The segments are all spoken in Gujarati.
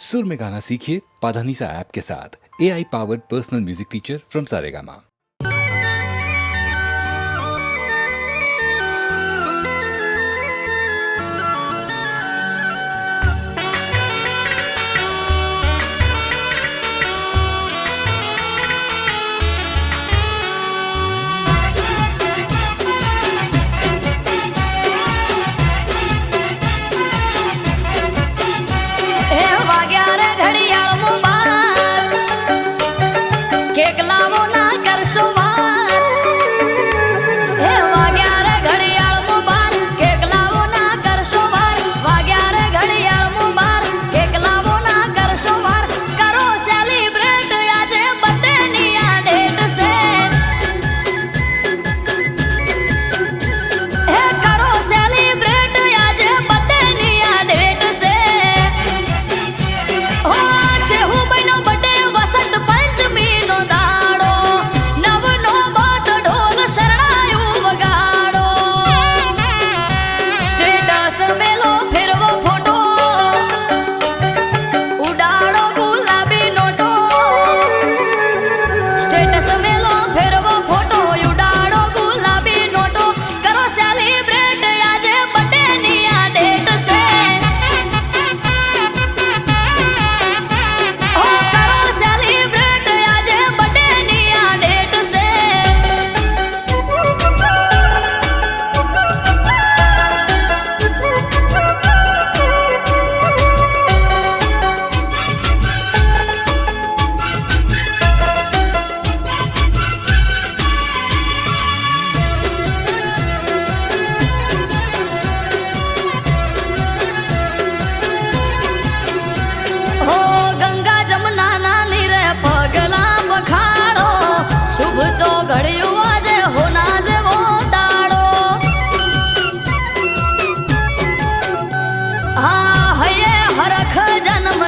सुर में गाना सीखिए पाधानीसा ऐप के साथ। AI powered personal music teacher from Saregama.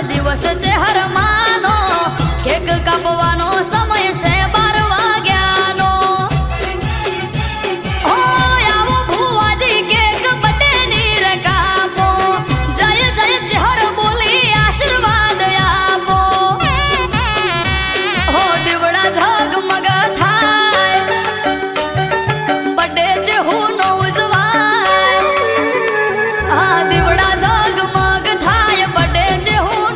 દિવસ છે હર માનો કેક કાપવાનો સમય છે 12 વાગ્યાનો ઓ આવો ભુવાજી કેક બટેની રે કાપો જય જય ચહર બોલી આશીર્વાદ આપો હો દીવડા ઝગમગ થાય બડે છે હું નો ઉજવાય આ દીવડા ઝગમગ થાય બડે છે હું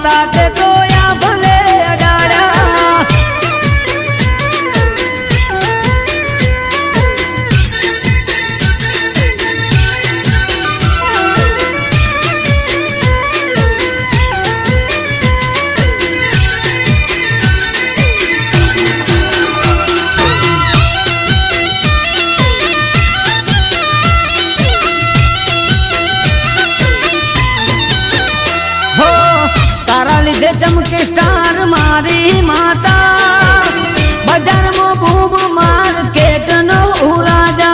माता ते तो या भले अडाड़ा चमके स्टार मारी माता बजार मो भूम मार्केट नो राजा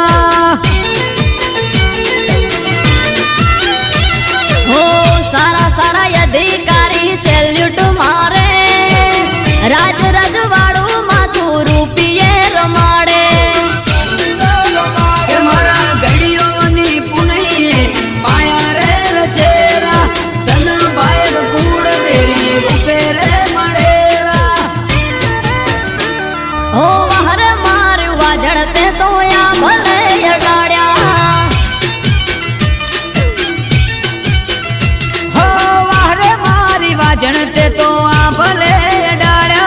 हो सारा सारा अधिकारी सेल्यूट मारे राज रजवाड़ो माथू रूपिये रमाड़े मारा घड़ियों नी पुनई पाया रे रचेरा तन बायर कूड़ तेरी रूपे रे मड़ेरा हो वहर मारू वाजड़ते तो या भले अगाड़्या हो वारे मारी वाजणते तो आ भले डाड़ा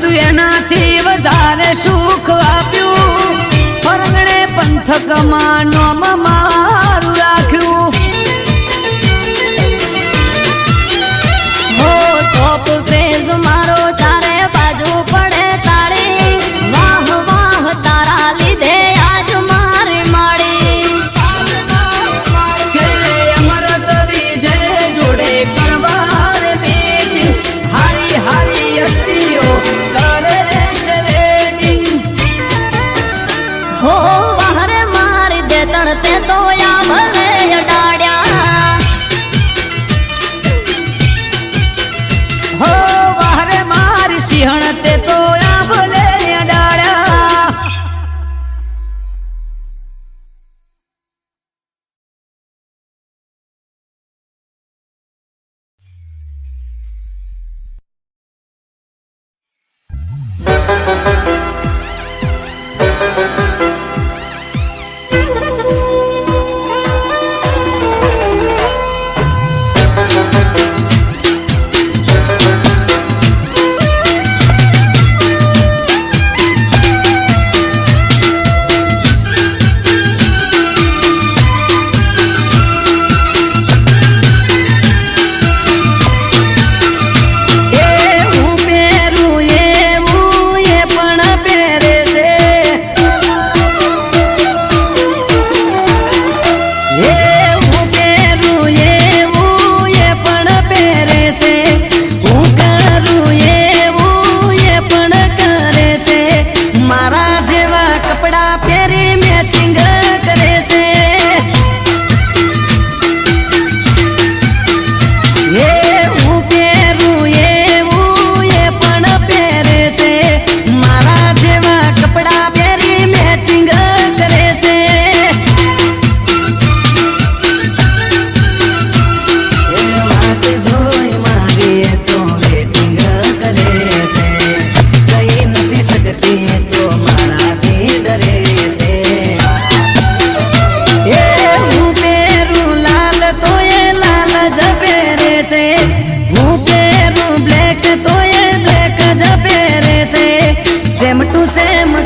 તું એનાથી વધારે સુખ આપ્યું પરગણે પંથકમાં નોમ મારું રાખ્યું हो टॉप क्रेज मारो चारे बाजू पड़े ताड़ी वाह वाह तारा लीधे आज मारी माड़ी કે અમરત વિજય જોડે કરવાર બીજ હારી હારી અસ્તીઓ કરે છે રેડિંગ हो वहर मारी दे तड़ते तो या भले अडाड़्या હો વારે મારી સિંહણ તે તો આ ભલે અડાડ્યા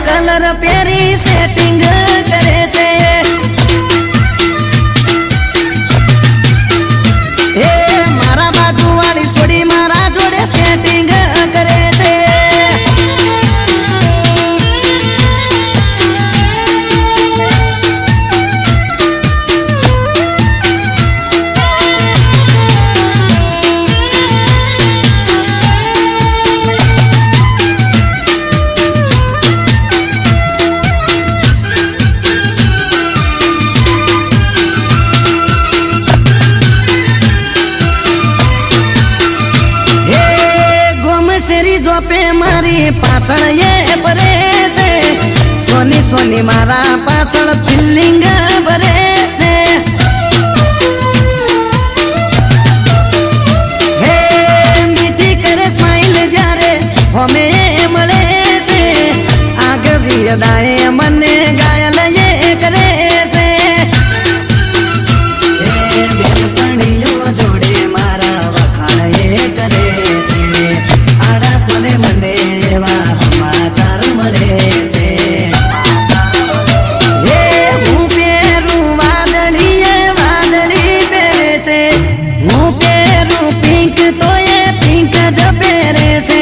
कलर प्यारी सेटिंग करे छे ए मारा बाजू वाली छोड़ी मारा जोड़े सेटिंग करे छे पे મારી પાછળ એ ભરે છે સોની સોની મારા પાછળ ફિલિંગ ભરે છે હે મીઠી કરે સ્માઈલ જ્યારે હમે મળે છે આગવી અદાએ મને ગાયલ એ કરે છે હે બેનપણીઓ જોડે મારા વખાણ એ કરે છે આડા કોને મને એવા સમાચાર મળે છે હે હું પહેરું વાદળી એ વાદળી પહેરે છે હું પહેરું પિંક તો એ પિંક જ પહેરે છે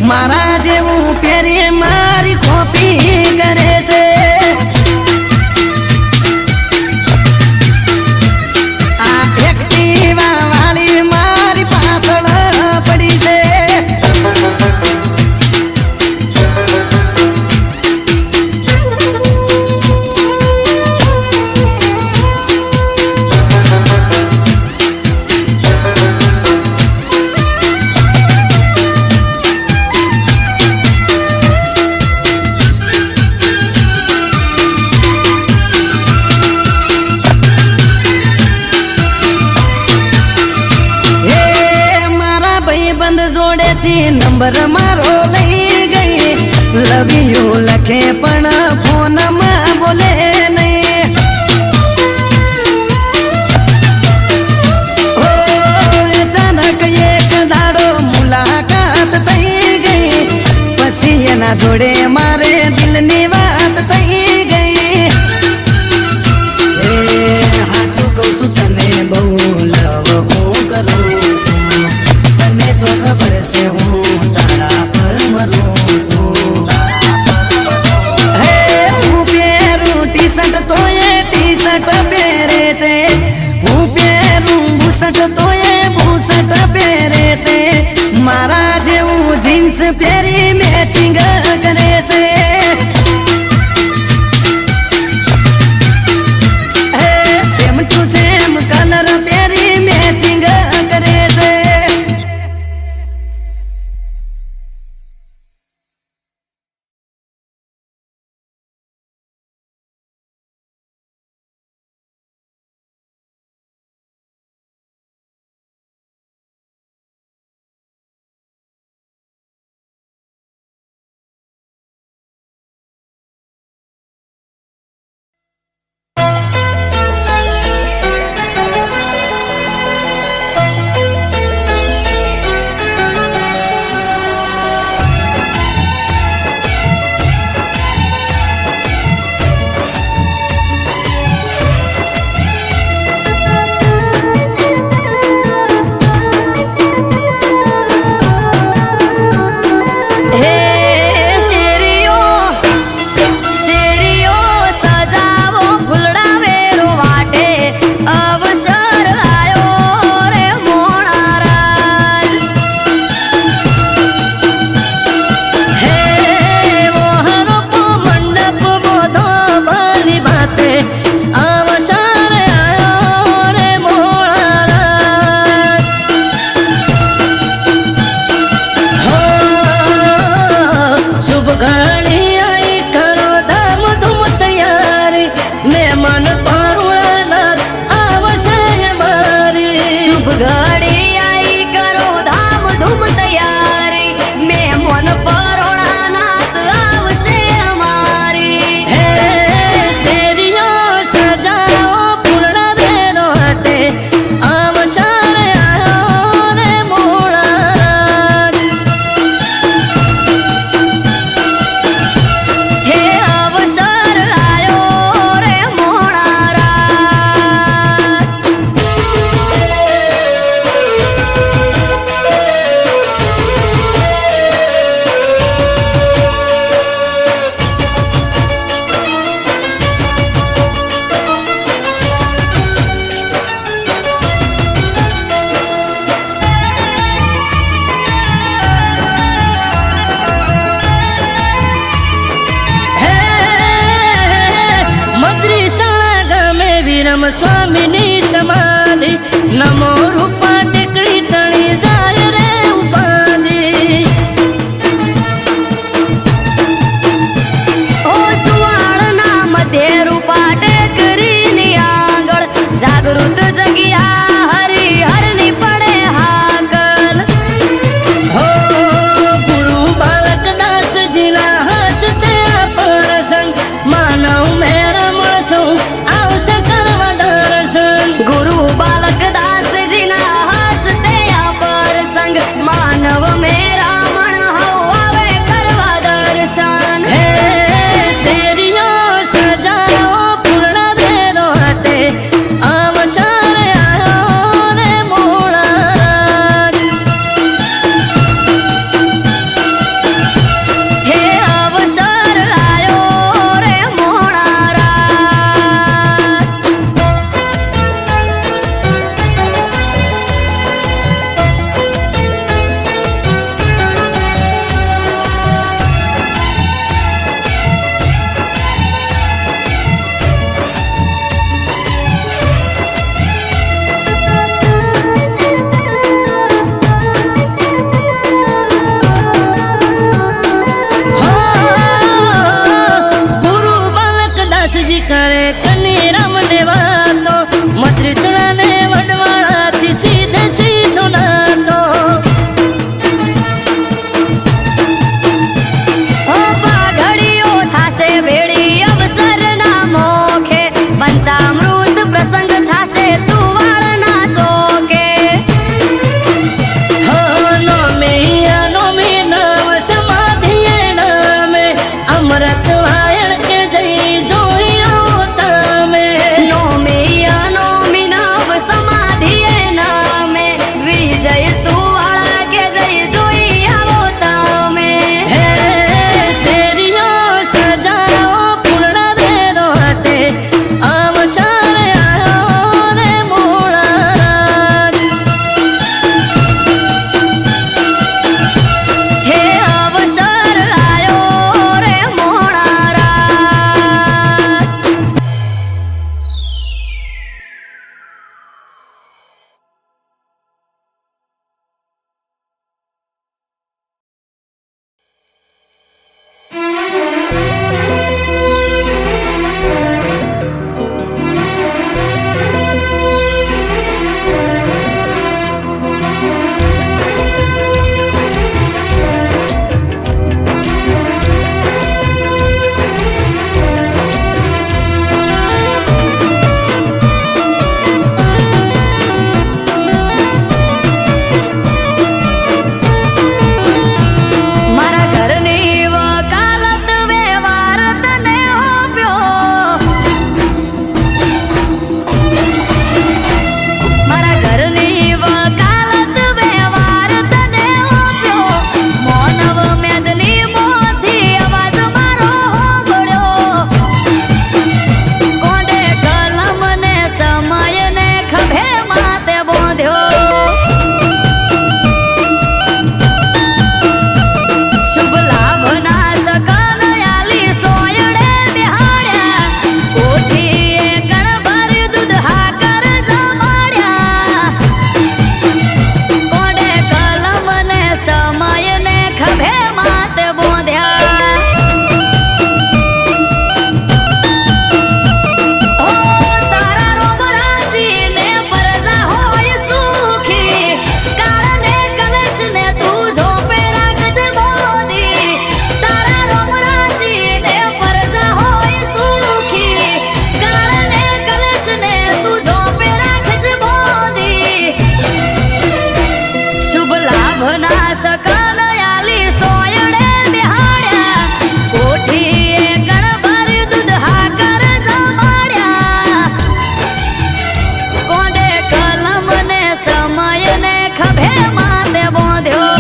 મારા જેવું પહેરી મારી કોપી કરે છે આ એક્ટિવા વાળી મારી પાછળ પડી છે જોડેથી નંબર મારો લઈ ગઈ લવ યુ લખે પણ ફોનમાં બોલે નહીં ઓ અચાનક એક દાડો મુલાકાત થઈ ગઈ પછી એના જોડે મારે દિલની વાત થઈ ગઈ એ હાચું કહું છું તને બહુ લવ હું કરું છું તને જો ખબર છે હું તારા પર મરું છું હે હું પહેરું ટી શર્ટ તો એ ટી શર્ટ પહેરે છે હું પહેરું બુશર્ટ તો એ બુશર્ટ પહેરે છે મારા જેવું જીન્સ પહેરી મેચિંગ કરે છે સેમ ટુ સેમ કલર પહેરી મેચિંગ કરે છે શકનયાલી સોયડે બિહાડ્યા કોઠીએ ગણભર દૂધ હાકર જમાડ્યા કોડે કલમ ને સમય ને ખભે માથે બોંધ્યો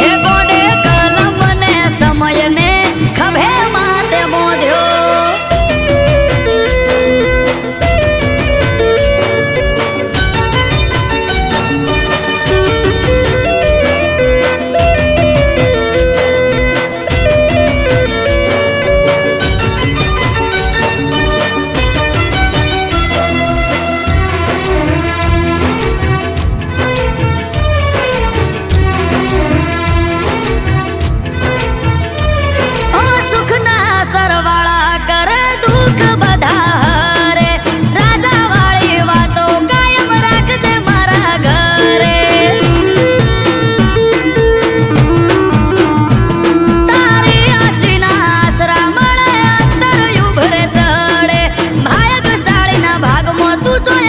એ કોડે કલમ ને સમય ને ખભે માથે બોંધ્યો તું